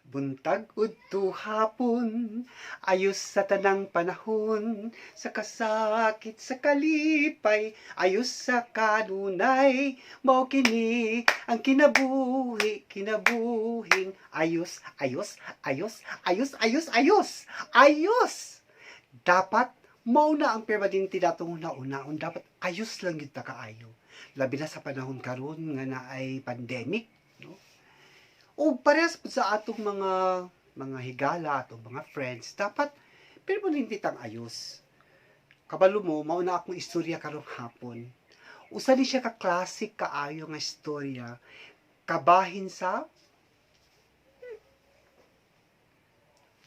Buntag udto hapon, ayos sa tanang panahon, sa kasakit sa kalipay, ayos sa kanunay, mao kini ang kinabuhi, kinabuhing ayos, ayos, ayos, ayos, ayos, ayos, ayos. Dapat mao na ang permanente natong naunahon, dapat ayos lang gyud ta kaayo. Labi na sa panahon karon nga naay pandemic, no? O parehas po sa atong mga higala atong mga friends, dapat permanente tang ayos. Kabalo mo, mao na akong istorya karong hapon. Usa ni siya ka classic kaayo nga istorya, kabahin sa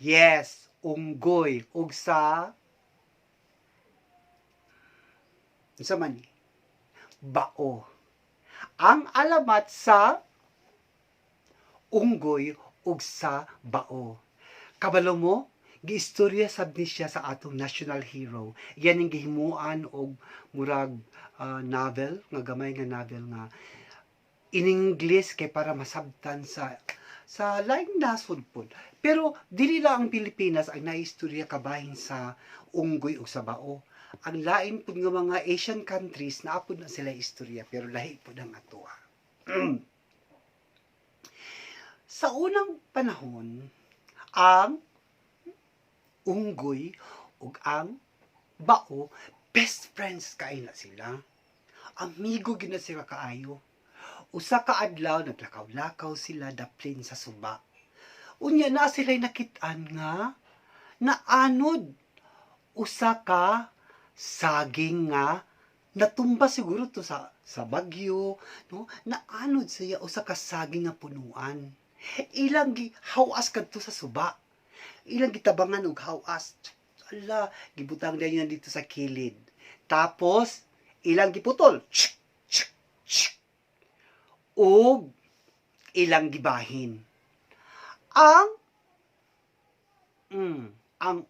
yes, unggoy ug sa unsa man ni? Bao. Ang alamat sa unggoy ug sa bao. Kabalo mo, giistorya sab ni siya sa atong national hero. Yan ang gihimuan og murag novel, nga gamay nga novel nga in English kay para masabtan sa laing nasod pod. Pero dili lang ang Pilipinas ang naistorya kabahin sa unggoy ug sa bao. Ang lain pod nga mga Asian countries naapod na sila istorya pero lahi pod ang atoa. Sa unang panahon, ang unggoy ug ang bao best friends kay na sila. Amigo gina sila kaayo. Usa ka adlaw naglakaw-lakaw sila daplin sa suba. Unya na sila'y nakit-an nga naanod usa ka saging nga natumba siguro to sa bagyo, no? Naanod siya usa ka saging nga punuan. Ilang gihawas kadto sa suba. Ilang gitabangan og hawas. Ala, gibutang niya dito sa kilid. Tapos ilang giputol. Og ilang gibahin. Ang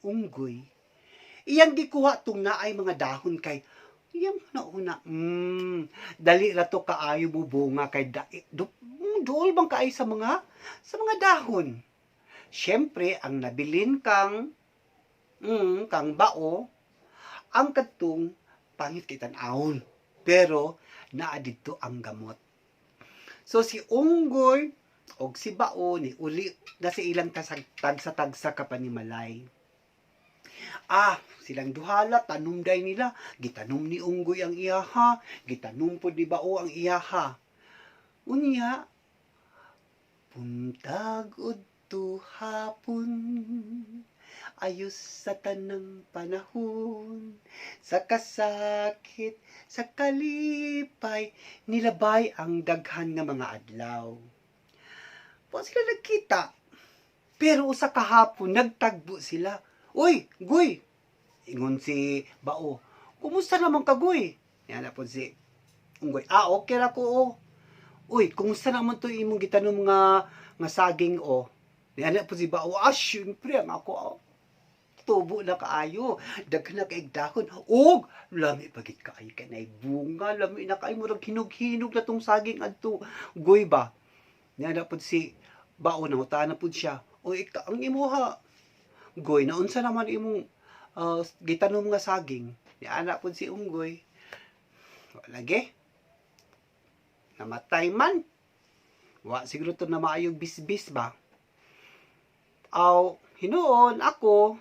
unggoy iyang gikuha tong naay mga dahon kay iyang nauna dali ra to kaayo mo bunga kay dool bang kaay sa mga dahon. Siyempre ang nabilin kang bao ang kadtong pangit kay tan-awon pero naa didto ang gamot. So si unggoy og si bao ni uli na si ilang tagsa-tagsa ka panimalay. Silang duhala, tanumday nila. Gitanom ni unggoy ang iyaha, gitanom po ni bao ang iyaha. Unya, buntag udto hapon, ayos sa tanang panahon, sa kasakit, sa kalipay, nilabay ang daghan nga mga adlaw. Po sila nagkita, pero usa ka hapon nagtagbo sila. Uy, Goy! Ingon si Bao. Kumusta naman ka, Goy? Yan po si Unggoy. Okay ra ko, Uy, kumusta naman to imong gitanom nga saging, Yan po si Bao. Syempre, ang ako, tubo na kaayo. Daghan na kaig dahon. Og, lami pagit kaayo. Kanay bunga, lami na kaayo. Murag hinog-hinog na tong saging adto. Goy ba? Yan po si Bao. Nangutaan na po siya. Uy, ang imuha. Goy, naunsa naman imong gitanom nga saging. Ni anak po si unggoy. Lagi. Namatay man. Wa siguro to na maayong bisbis ba. Hinuon ako.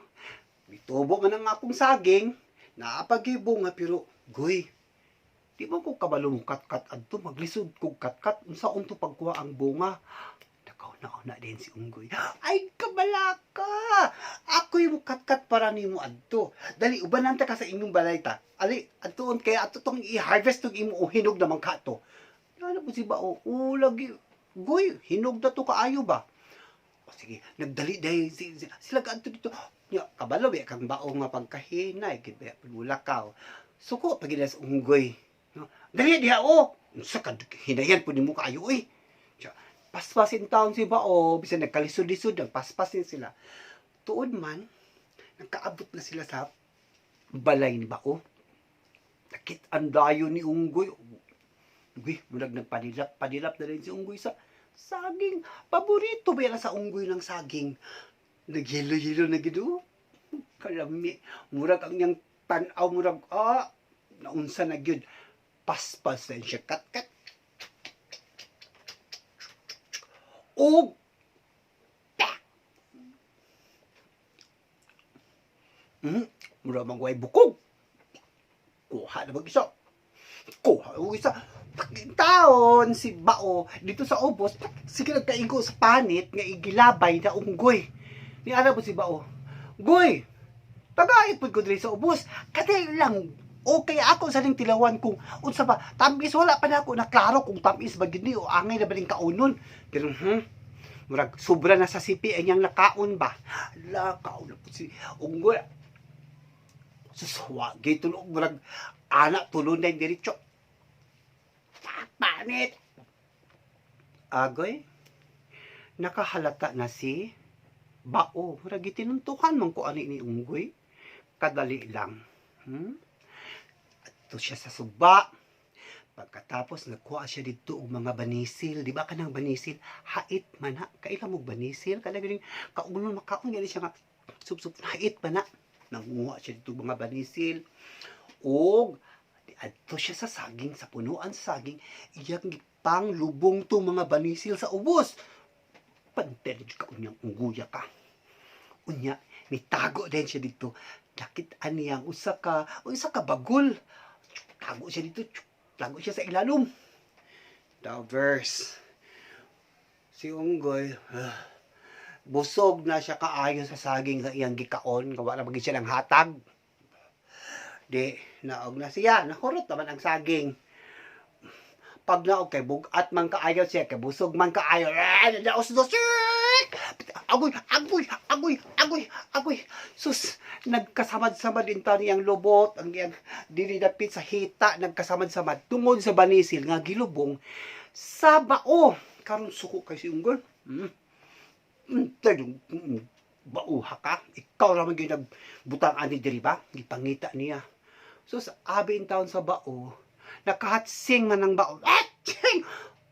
Bitubo man ang akong saging. Naapagibong nga pero Goy, di ba ko kabalong kat-kat adto maglisod kog kat-kat unsa unto pagkuha ang bunga. Na din si unggoy. Ay, kabalaka! Ako yung kat-kat para nimo adto. Dali, ubanan ta ka sa inyong balay ta. Ali, adtoon kaya ato tong i-harvest tong imo hinog naman ka to. Ano po si Bao? Lagi. Goy, hinog na to kaayo ba? Sige, nagdali dahil sila ka adto dito. Kabalo, kang Bao nga pagkahinay. Kaya pagulakaw. Suko, pagina sa unggoy. Dali, diha, Sa hinayan po ni mo kaayo, paspasin taon si Bao, bisan nagkalisod-lisod, paspasin sila. Tuod man, nagkaabot na sila sa balay ni Bao. Nakit ang dayo ni unggoy. Uy, mulag nagpadilap na rin si unggoy sa Saging. Paborito ba yan sa unggoy ng saging? Nagyelo-yelo na gido. Kalami. Murag ang niyang tanaw, murag, naunsa na gyud. Paspas na siya. Kat-kat. O, mura mangway bukog. Kuha na mag-isa. Kuha na mag-isa. Taon si Bao dito sa ubos, sige nagkaingo sa panit nga igilabay na unggoy. Ni ara po si Bao. Goy, tagait po ko diri sa ubos. Kadai lang. O kaya ako sa ning tilawan kung unsa ba tamis wala pa na ako na klaro kung tamis ba gid ni o angay na ba ning kaunon. Pero murag sobra na sa sipi ang yang nakaon ba. La kaon po si unggoy. Suswa, gay tulog, murag, anak, tulon na yung diretso. Panit! Agoy, nakahalata na si Bao. Murag, itinuntukan mong ko ani ni unggoy. Kadali lang. Ato siya sa suba. Pagkatapos, nagkuha siya dito og mga banisil. Di ba ka ng banisil? Hait man ha. Kailan mo banisil? Kalagaling, kaunon makaon, gani siya nga, sup-sup, hait man ha. Nanguha siya dito mga banisil. O, adto siya sa saging, sa punuan sa saging, iyang gipang lubong to mga banisil sa ubos. Pantel ka unyang ungguya ka. Unya, nitago din siya dito. Nakitaan niyang usa ka bagol. Tago siya dito. Tago siya sa ilalom. The verse. Si unggoy, busog na siya kaayo sa saging sa iyang gikaon, gawa na maging siya ng hatag. Di, naog na siya, nahurot naman ang saging. Pag naog kay bugat man kaayo siya, kay busog man kaayo, nadaos-dos, agoy. Sus, nagkasamad-samad din tani ang lubot, ang iyang dinidapit sa hita, nagkasamad-samad, tungod sa banisil nga gilubong, sa bao. Karon suko kay si unggoy. Bauha ka, ikaw naman yung nagbutang ani diri ba? Gipangita niya. So sa abing taon sa bao, nakahatsing man ng bao.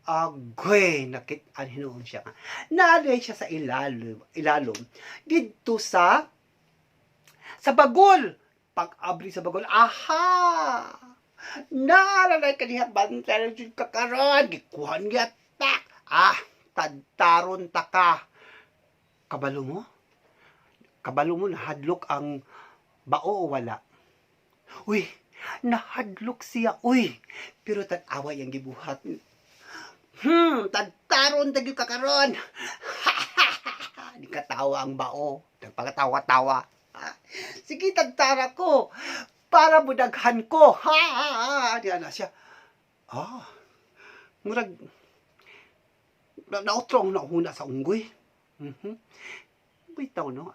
Agoy, nakitaan hinoon siya. Naaday siya sa ilalom. Dito sa bagol. Pag-abri sa bagol, aha! Naalalay ka niya, bantaran yung kakaroon. Gikuhan niya, tak! Tadtaron taka. Kabalo mo? Kabalo mo, nahadlok ang bao o wala? Uy, nahadlok siya, uy. Pero tag-away ang gibuhat. Tagtaron tagyo kakaron. Di katawa ang bao. Nagpagatawa-tawa. Sige, tagtara ko. Para budaghan ko. Diyan na siya. Murag, nautrong nauna sa unggoy. Bitaw, no?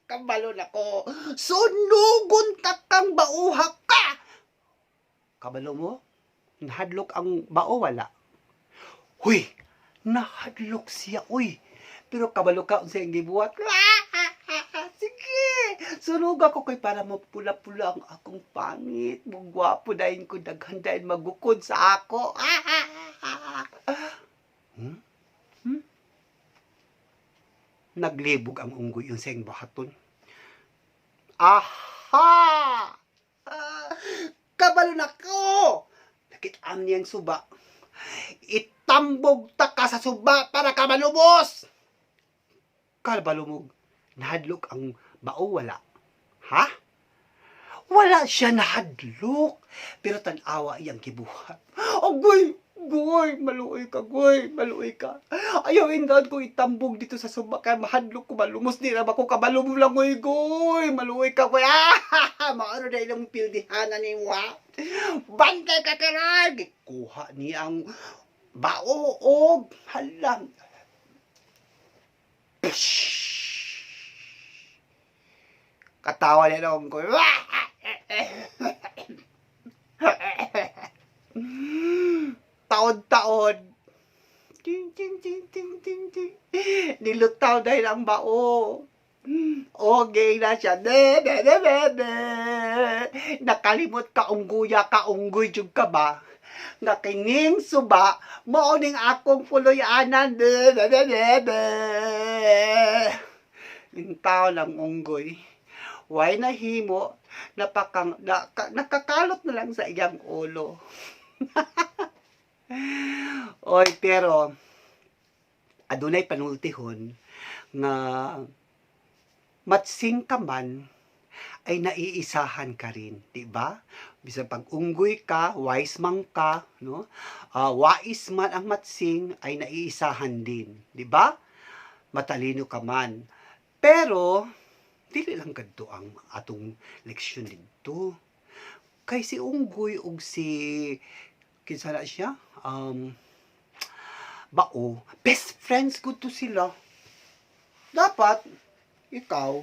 Kabalo na ko. Sunugon takang bauha ka. Kabalo mo? Nahadlok ang bao, wala? Huy, nahadlok siya, uy. Pero kabalo ka sa yung gibuhat. Sige, sunog ako kay para mapula-pula ang akong pangit. Mugwapo dahin ko, daghan dahin magukod sa ako. Naglibog ang unggoy yung sayang bahaton. Aha! Kabalo na ko! Nakitaan niyang suba. Itambog ta ka sa suba para ka malubos! Kalbalumog, nahadlok ang bao, wala. Ha? Wala siya nahadlok. Pero tanawa iyang kibuhat. Goy! Goy! Maluoy ka, goy! Maluoy ka. Ayaw indad ko itambog dito sa suba. Kaya mahadlok ko, malumos. Di na ba ko kabalum lang, goy! Goy! Maluoy ka, goy! Maano na ilang pildihanan ni Wa. Bantay ka karag! Kuha niya ang bao o halang. Katawa niya lang, goy! Taon-taon. Ting, ting, ting, ting, ting, ting. Nilutaw dahil ang bao. Okay na siya. Nakalimot ka ungguya ka unggoy jud ka ba? nga kining suba mao ning akong puloy-anan. Yung tao lang unggoy. Why nahimo nakakalot na lang sa iyang ulo. Oy, pero adunay panultihon nga matsing ka man ay naiisahan ka rin, di ba? Bisan pag unggoy ka, wise man ka, no? Wais man ang matsing ay naiisahan din, di ba? Matalino ka man. Pero dili lang kadto ang atong leksyon didto. Kay si unggoy ug si kinsa na siya? Bao, best friends gud to sila. Dapat ikaw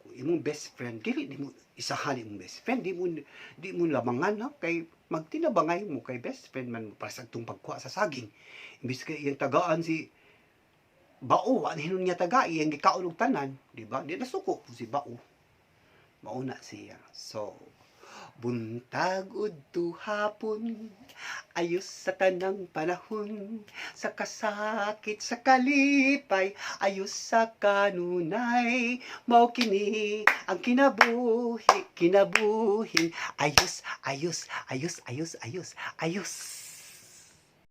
kung imong best friend dili mo isahan imong best friend, di mo lamangan ha kay magtinabangay mo kay best friend man mo para sa atong pagkuha sa saging. Imbis kay iyang tagaan si Bao, ano hinon niya taga, iyang gikaon og tanan, di ba? Di nasuko po si Bao. Mauna siya. So, buntag udto hapon, ayos sa tanang panahon, sa kasakit sa kalipay, ayos sa kanunay, mao kini ang kinabuhi, kinabuhin, ayos, ayos, ayos, ayos, ayos, ayos.